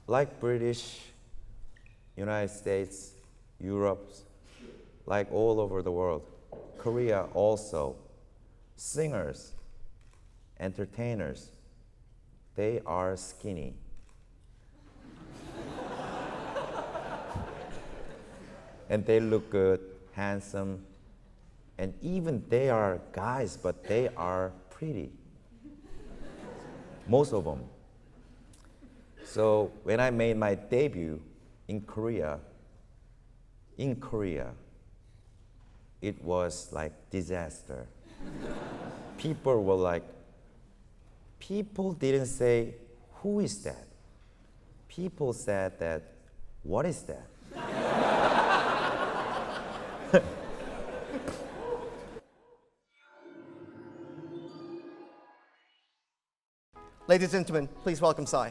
like British, United States, Europe, like all over the world, Korea also, singers, entertainers, they are skinny. And they look good, handsome, and even they are guys, but they are pretty. Most of them. So when I made my debut in Korea, it was like disaster. People were like, people didn't say, who is that? People said that, what is that? Ladies and gentlemen, please welcome Psy.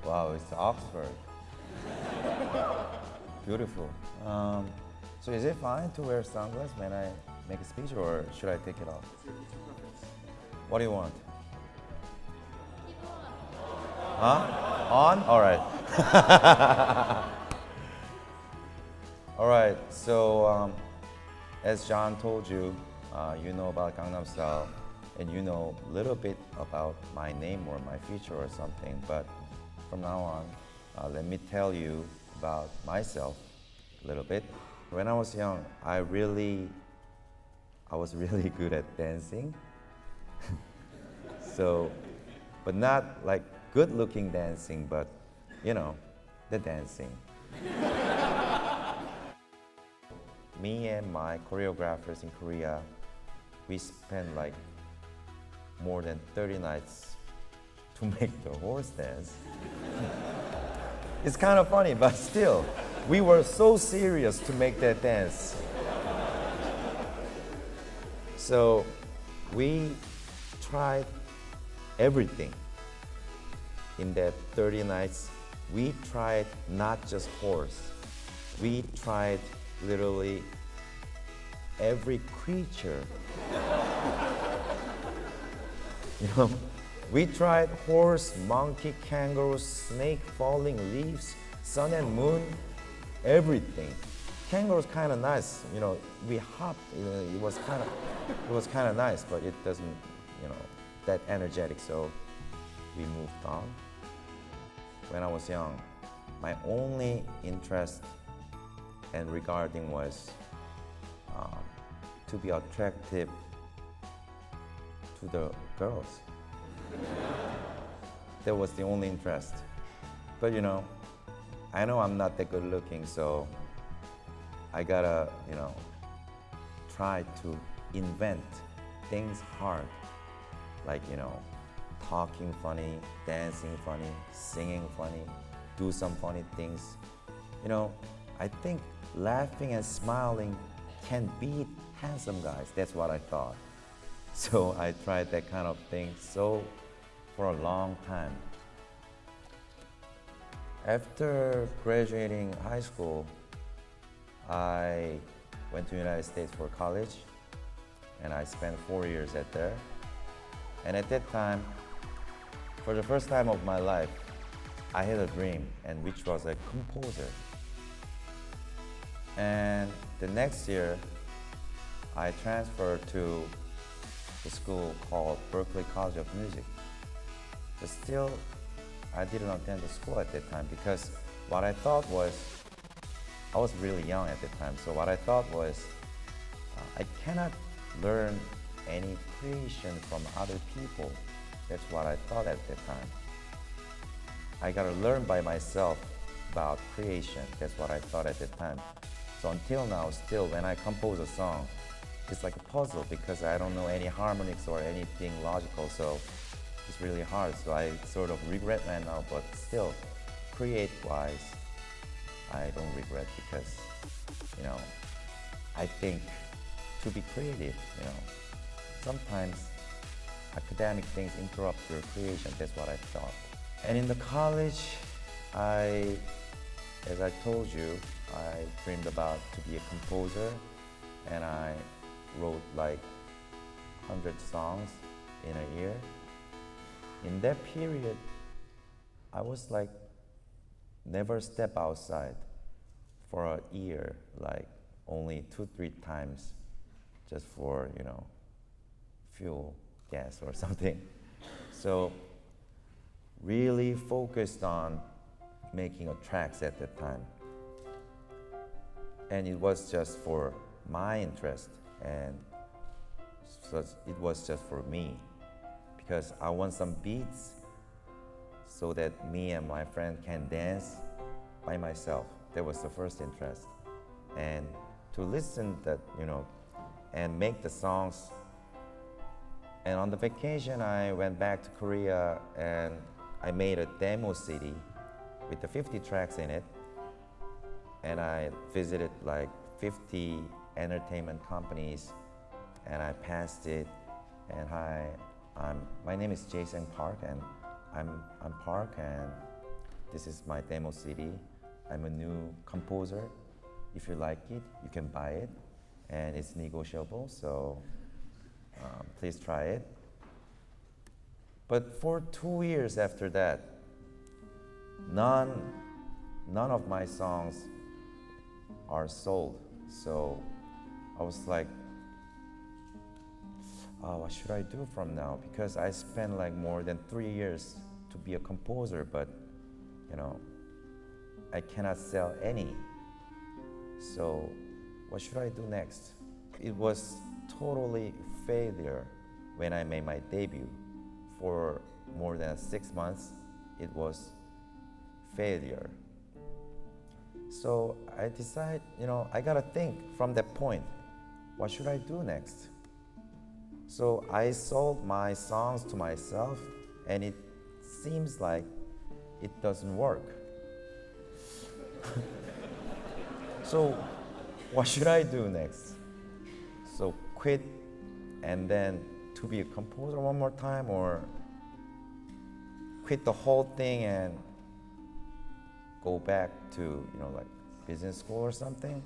Wow, it's Oxford. Beautiful. So is it fine to wear sunglasses when I make a speech, or should I take it off? What do you want? Huh? On? All right. All right. So as John told you, you know about Gangnam Style, and you know a little bit about my name or my future or something. But from now on, let me tell you about myself a little bit. When I was young, I was really good at dancing. So, but not like good-looking dancing, but you know, the dancing. Me and my choreographers in Korea, we spent like more than 30 nights to make the horse dance. It's kind of funny, but still, we were so serious to make that dance. So we tried everything. In that 30 nights, we tried not just horse. We tried literally every creature. You know, we tried horse, monkey, kangaroo, snake, falling leaves, sun and moon, everything. Kangaroo's kind of nice, you know. We hopped, you know, it was kind of nice, but it doesn't, you know, that energetic. So we moved on. When I was young, my only interest and regarding was to be attractive to the girls. That was the only interest. But you know I'm not that good looking, so I gotta, you know, try to invent things hard, like, you know, talking funny, dancing funny, singing funny, do some funny things. You know, I think laughing and smiling can beat handsome guys. That's what I thought. So I tried that kind of thing for a long time. After graduating high school, I went to the United States for college, and I spent 4 years at there. And at that time, for the first time of my life, I had a dream, and which was a composer. And the next year, I transferred to the school called Berklee College of Music. But still, I didn't attend the school at that time because what I thought was, I was really young at that time, so what I thought was, I cannot learn any creation from other people. That's what I thought at that time. I gotta learn by myself about creation. That's what I thought at that time. So until now, still, when I compose a song, it's like a puzzle because I don't know any harmonics or anything logical, so it's really hard. So I sort of regret right now, but still, create-wise, I don't regret because, you know, I think to be creative, you know, sometimes academic things interrupt your creation. That's what I thought. And in the college, As I told you, I dreamed about to be a composer, and I wrote like 100 songs in a year. In that period, I was like never step outside for a year, like only 2-3 times just for, fuel, gas or something. So really focused on making a tracks at that time. And it was just for my interest, and so it was just for me, because I want some beats so that me and my friend can dance by myself. That was the first interest. And to listen that, and make the songs. And on the vacation, I went back to Korea and I made a demo CD with the 50 tracks in it. And I visited like 50 entertainment companies, and I passed it. And my name is Jason Park, and I'm Park, and this is my demo CD. I'm a new composer. If you like it, you can buy it, and it's negotiable, so please try it. But for 2 years after that, none of my songs are sold. So I was like, what should I do from now? Because I spent like more than 3 years to be a composer, but I cannot sell any. So what should I do next? It was totally failure when I made my debut. For more than 6 months, it was failure. So I decided, I gotta think from that point, what should I do next? So I sold my songs to myself, and it seems like it doesn't work. So what should I do next? So quit and then to be a composer one more time, or quit the whole thing and go back to like business school or something?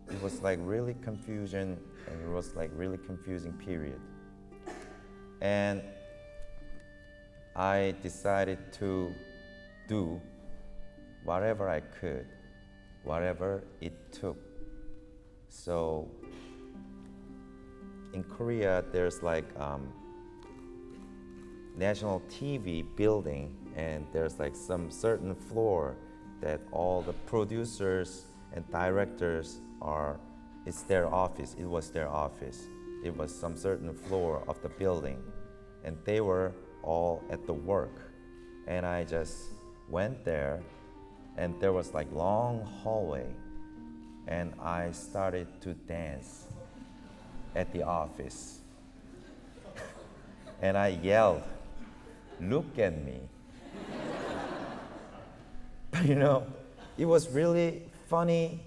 It was like really confusion, and it was like really confusing period. And I decided to do whatever I could, whatever it took. So in Korea, there's like national TV building, and there's like some certain floor that all the producers and directors it's their office. It was their office. It was some certain floor of the building, and they were all at the work. And I just went there, and there was like long hallway, and I started to dance at the office. And I yelled, "Look at me." But it was really funny,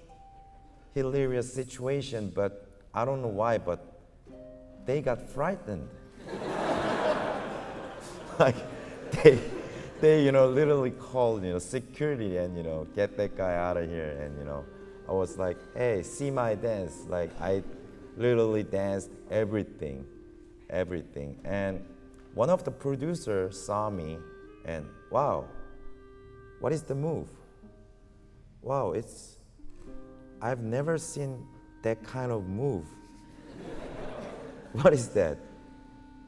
hilarious situation, but I don't know why, but they got frightened. Like they literally called security and get that guy out of here. And I was like, hey, see my dance. Like I literally danced everything. And one of the producers saw me and, wow, what is the move? Wow, I've never seen that kind of move. What is that?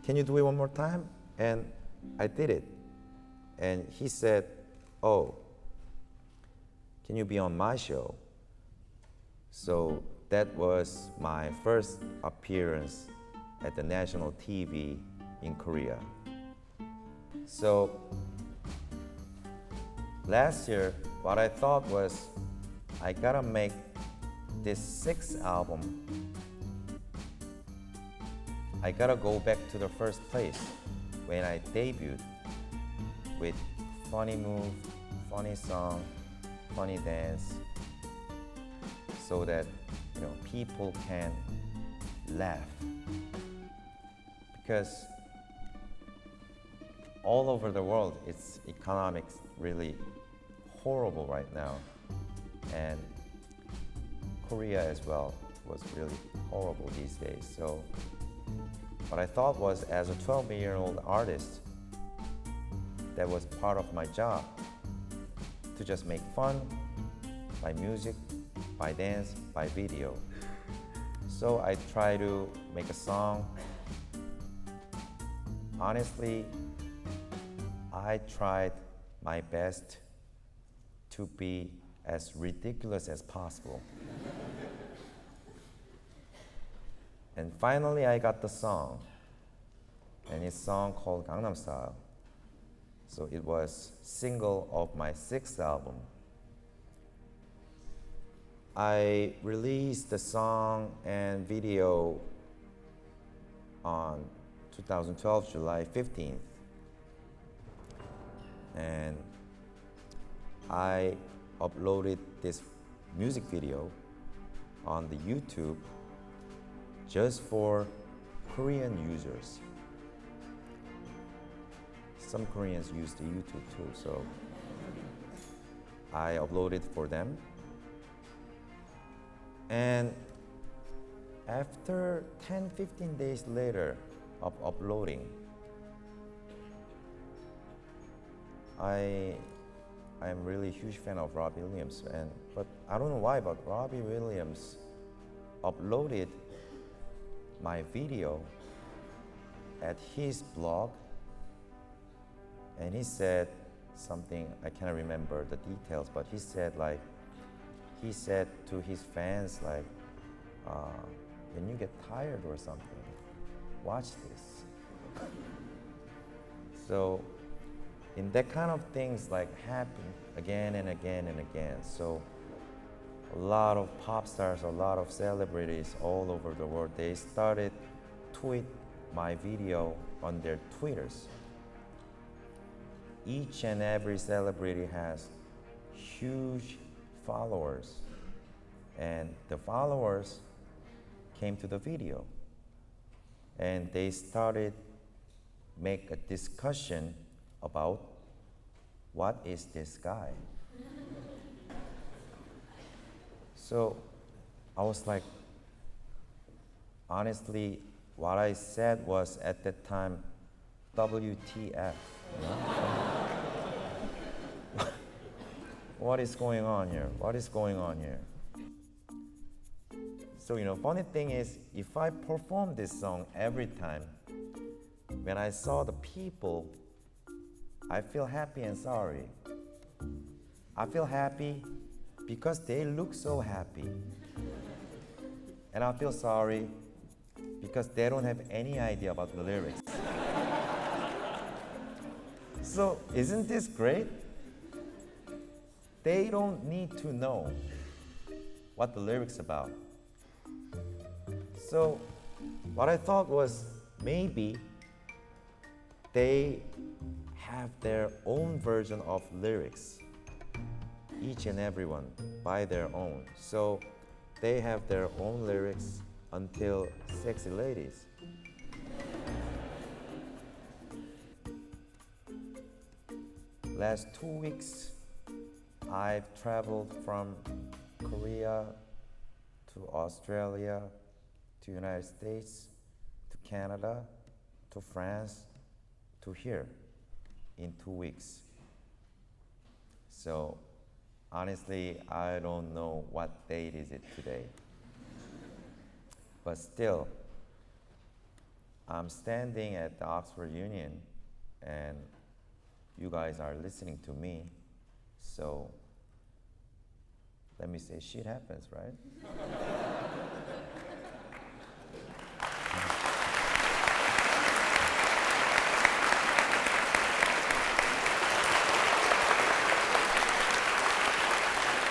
Can you do it one more time? And I did it. And he said, oh, can you be on my show? So that was my first appearance at the national TV in Korea. So last year, what I thought was, I gotta make this 6th album. I gotta go back to the first place when I debuted, with funny move, funny song, funny dance, so that people can laugh. Because all over the world, it's economics really horrible right now. And Korea as well was really horrible these days. So what I thought was, as a 12-year-old artist, that was part of my job, to just make fun by music, by dance, by video. So I try to make a song. Honestly, I tried my best to be as ridiculous as possible. And finally I got the song, and it's a song called Gangnam Style. So it was single of my 6th album. I released the song and video on 2012, July 15th. And I uploaded this music video on the YouTube just for Korean users. Some Koreans use the YouTube too, so I uploaded for them. And after 10-15 days later of uploading, I am really a huge fan of Robbie Williams, but I don't know why, but Robbie Williams uploaded my video at his blog, and he said something, I can't remember the details, but he said to his fans, like, when you get tired or something, watch this. So in that kind of things like happen again and again and again. So a lot of pop stars, a lot of celebrities all over the world, they started tweet my video on their Twitters. Each and every celebrity has huge followers, and the followers came to the video, and they started make a discussion about what is this guy. So I was like, honestly, what I said was at that time, WTF. You know? What is going on here? What is going on here? So, funny thing is, if I perform this song every time, when I saw the people, I feel happy and sorry. I feel happy because they look so happy. And I feel sorry because they don't have any idea about the lyrics. So, isn't this great? They don't need to know what the lyrics about. So, what I thought was, maybe they have their own version of lyrics, each and everyone by their own. So they have their own lyrics until Sexy Ladies. Last 2 weeks, I've traveled from Korea to Australia, to United States, to Canada, to France, to here in 2 weeks. So honestly, I don't know what date is it today. But still, I'm standing at the Oxford Union and you guys are listening to me. So let me say, shit happens, right?